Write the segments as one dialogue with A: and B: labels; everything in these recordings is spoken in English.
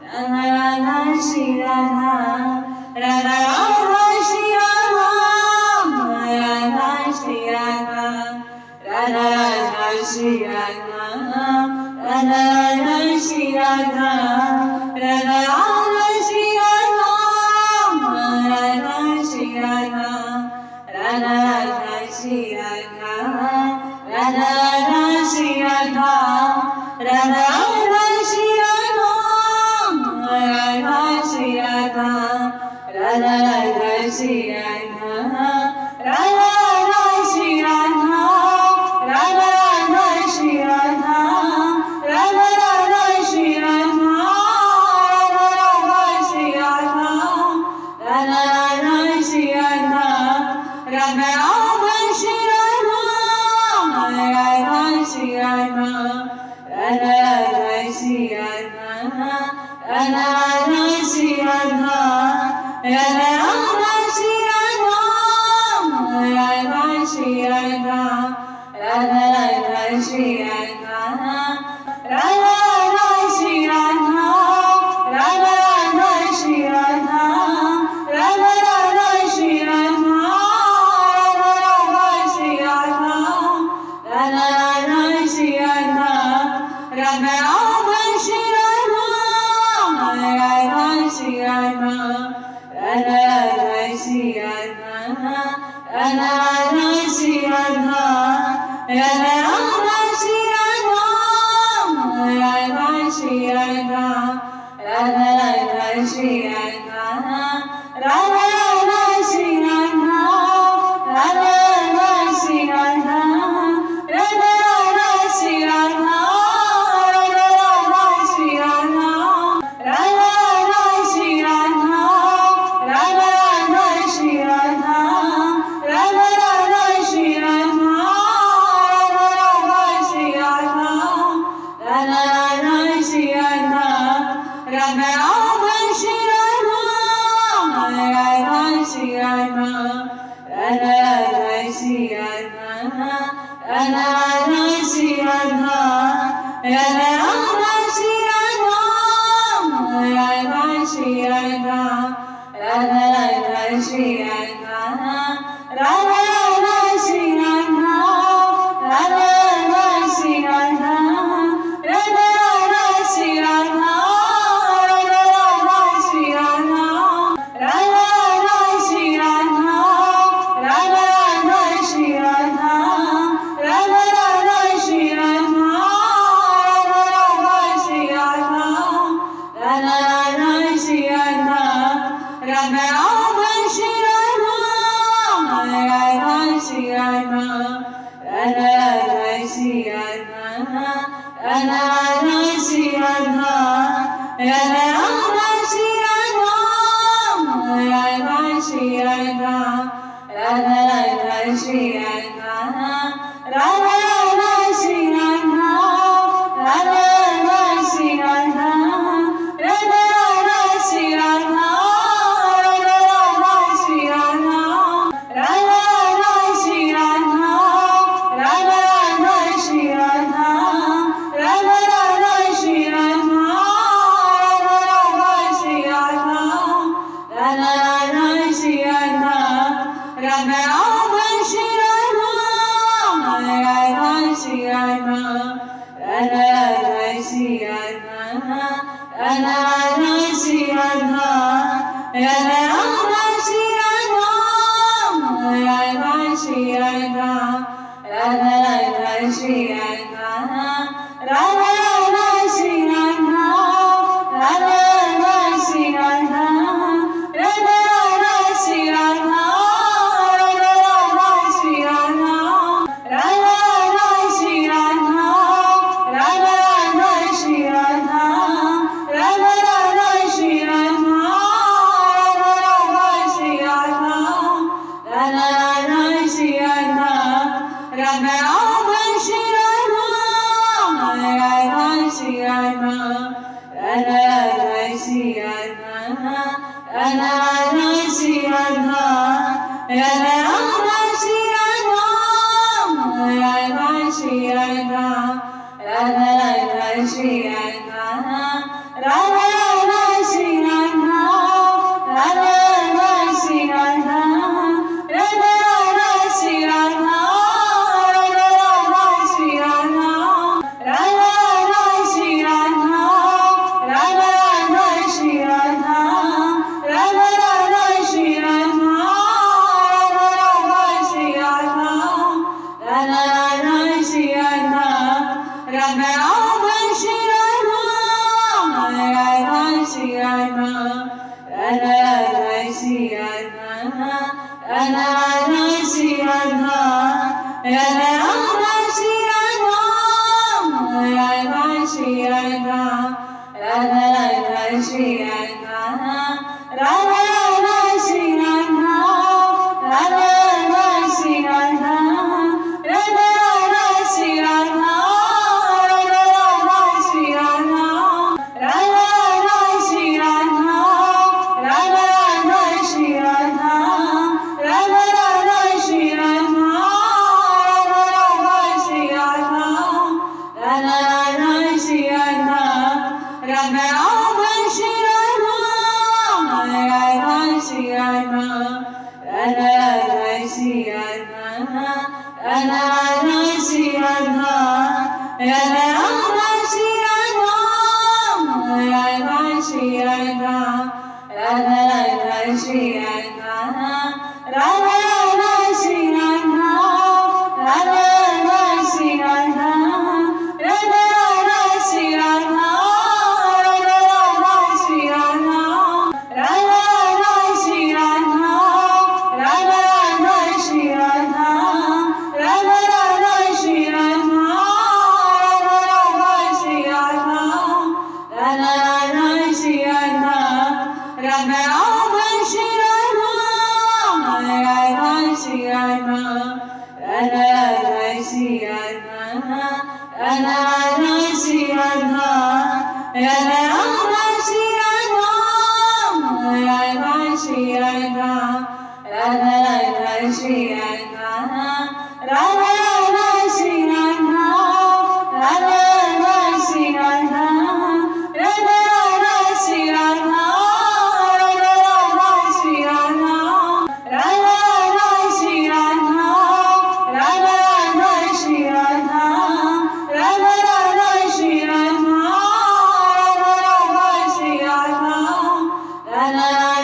A: Radha Radha Shri Radha, Radha Radha Shri Radha, Radha Shri Radha, Radha Radha Shri Radha, Radha Radha Shri Radha, Radha Radha Shri Radha, Radha Shri Radha, Radha Radha Shri Radha, Radha Radha Shri Radha, Radha Radha Shri Radha, Radha Shri Radha, Radha Radha Shri Radha, Radha Radha Shri Radha, Radha Radha Shri Radha, Radha Radha Shri Radha, Radha Radha Shri Radha, Radha Radha Shri Radha, Radha Shri Radha, Radha Radha Shri Radha, Radha Radha Shri Radha, Radha Radha Shri Radha, Radha Shri Radha, Radha Radha Shri Radha, Radha Radha Shri Radha, Radha Radha Shri Radha, Radha Radha Shri Radha, Radha Radha Shri Radha, Radha Radha Shri Radha, Radha Shri Radha, Radha Radha Shri Radha, Radha Radha Shri Radha, Radha Radha Shri Radha, Radha Shri Radha, Radha Radha Shri Radha, Radha Radha Shri Radha, Radha Radha Shri Radha, Radha Radha Shri Radha, Radha Radha Shri Radha, Radha Radha Shri Radha, Radha Radha Shri Radha, Radha Radha Shri Radha, Radha Radha Shri Radha, Radha Radha Shri Radha, Radha Shri Radha, Radha Radha Shri Radha, Radha Radha Shri Radha, Radha Radha Shri Radha, Radha Shri Radha, Radha Radha Shri Radha, Radha Radha Shri Radha, Radha Radha Shri Radha, Radha Radha Shri Radha, Radha Radha Shri Radha, Radha Radha Shri Radha, Radha Radha Shri Radha, Radha Radha Shri Radha, Radha Radha Shri Radha, Radha Radha Shri Radha, Radha Shri Radha, Radha Radha Shri Radha, Radha Radha Shri Radha, Radha Radha Shri Radha, Radha Shri Radha, Radha Radha Shri Radha, Radha Radha Shri Radha, Radha Radha Shri Radha, Radha Radha Shri Radha, Radha Radha Shri Radha, Radha Radha Shri Radha, Radha Radha Shri Radha, Radha Radha Shri Radha, Radha Radha Shri Radha, Radha Radha Shri Radha, Radha Shri Radha, Radha Radha Shri Radha, Radha Radha Shri Radha, Radha Radha Shri Radha, Radha Shri Radha, Radha Radha Shri Radha, Radha Radha Shri Radha, Radha Radha Shri Radha, Radha Radha Shri Radha, Radha Radha Shri Radha, Radha Radha Shri Radha, Radha Radha Shri Radha, Radha Radha Shri Radha, Radha Radha Shri Radha, Radha Radha Shri Radha, Radha Shri Radha, Radha Radha Shri Radha, Radha Radha Shri Radha, Radha Radha Shri Radha, Radha Shri Radha, Radha Radha Shri Radha, Radha Radha Shri Radha, Radha Radha Shri Radha, Radha Radha Shri Radha, Radha Radha Shri Radha, Radha Radha Shri Radha, Radha Radha Shri Radha, Radha Radha Shri Radha, Radha Radha Shri Radha, Radha Radha Shri Radha, Radha Radha Shri Radha, Radha Radha Shri Radha, Radha Shri Radha, Radha Radha Shri Radha, Radha Radha Shri Radha, Radha Radha Shri Radha, Radha Shri Radha, Radha Radha Shri Radha, Radha Radha Shri Radha, Radha Radha Shri Radha, Radha Radha Shri Radha, Radha Radha Shri Radha, Radha Radha Shri Radha, Radha Radha Shri Radha, Radha Radha Shri Radha, Radha Radha Shri Radha, Radha Radha Shri Radha, Radha Radha Shri Radha, Radha Shri Radha, Radha Radha Shri Radha, Radha Radha Shri Radha, Radha Radha Shri Radha, Radha Shri Radha, Radha Radha Shri Radha, Radha Radha Shri Radha, Radha Radha Shri Radha, Radha Radha Shri Radha, Radha Radha Shri Radha, Radha Radha Shri Radha, Radha Radha Shri Radha, Radha Radha Shri Radha, Radha Radha Shri Radha, Radha Radha Shri Radha, Radha Radha Shri Radha, Radha Shri Radha, Radha Radha Shri Radha, Radha Radha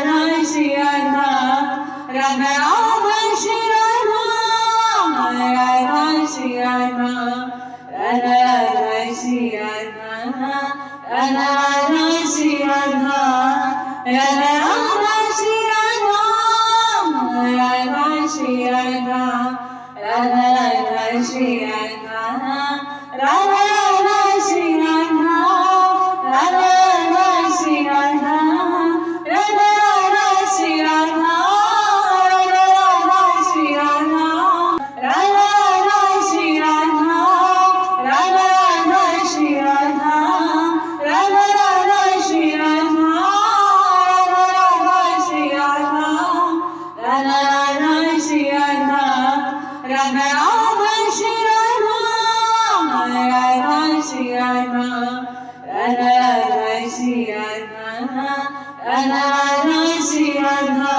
A: Shri Radha, Radha Radha Shri Radha, Radha Shri Radha, Radha Radha Shri Radha, Radha Radha Shri Radha, Radha Radha Shri Radha, Radha Radha Shri Radha, Radha Radha Shri Radha, Radha Radha Shri Radha, Radha Radha Shri Radha, Radha Radha Shri Radha, Radha Radha Shri Radha, Radha Radha Shri Radha, Radha Radha Shri Radha, Radha Shri Radha, Radha Radha Shri Radha, Radha Radha Shri Radha, Radha Radha Shri Radha, Radha Shri Radha, Radha Radha Shri Radha, Radha Radha Shri Radha, Radha Radha Shri Radha, Radha Radha Shri Radha,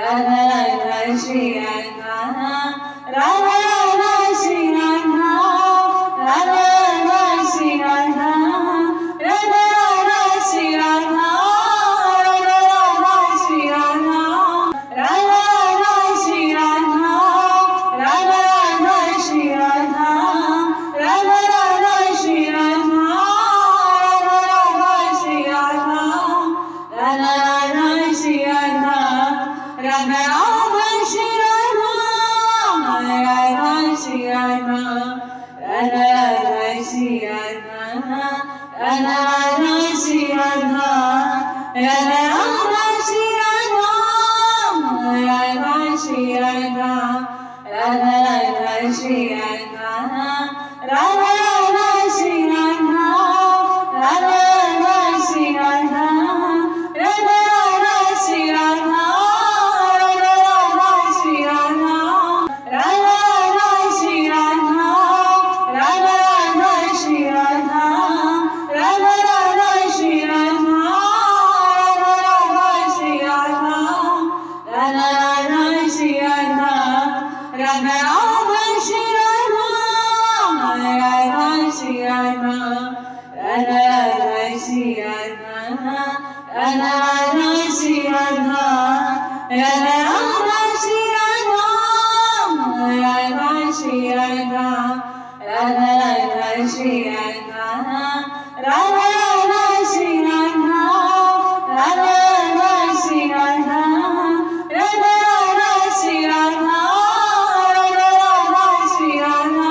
A: Radha Radha Shri Radha, Radha Radha Shri Radha, Radha Radha Shri Radha, Radha Radha Shri Radha, Radha Radha Shri Radha, Radha Radha Shri Radha, Radha Radha Shri Radha, Radha Shri Radha, Radha Radha Shri Radha, Radha Radha Shri Radha, Radha Radha Shri Radha, Radha Shri Radha, Radha Radha Shri Radha, Radha Radha Shri Radha, Radha Radha Shri Radha, Radha Radha Shri Radha, Radha Radha Shri Radha, Radha Radha Shri Radha, Radha Radha Shri Radha, Radha Radha Shri Radha, Radha Radha Shri Radha, Radha Radha Shri Radha, Radha Radha Shri Radha, Radha Shri Radha, Radha Radha Shri Radha, Radha Radha Shri Radha, Radha Radha Shri Radha, Radha Shri Radha, Radha Radha Shri Radha, Radha Radha Shri Radha, Radha Radha Shri Radha, Radha Radha Shri Radha, Radha Radha Shri Radha,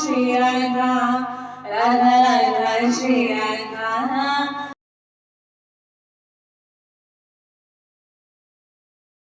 A: Shri Radha, Radha Radha Shri Radha.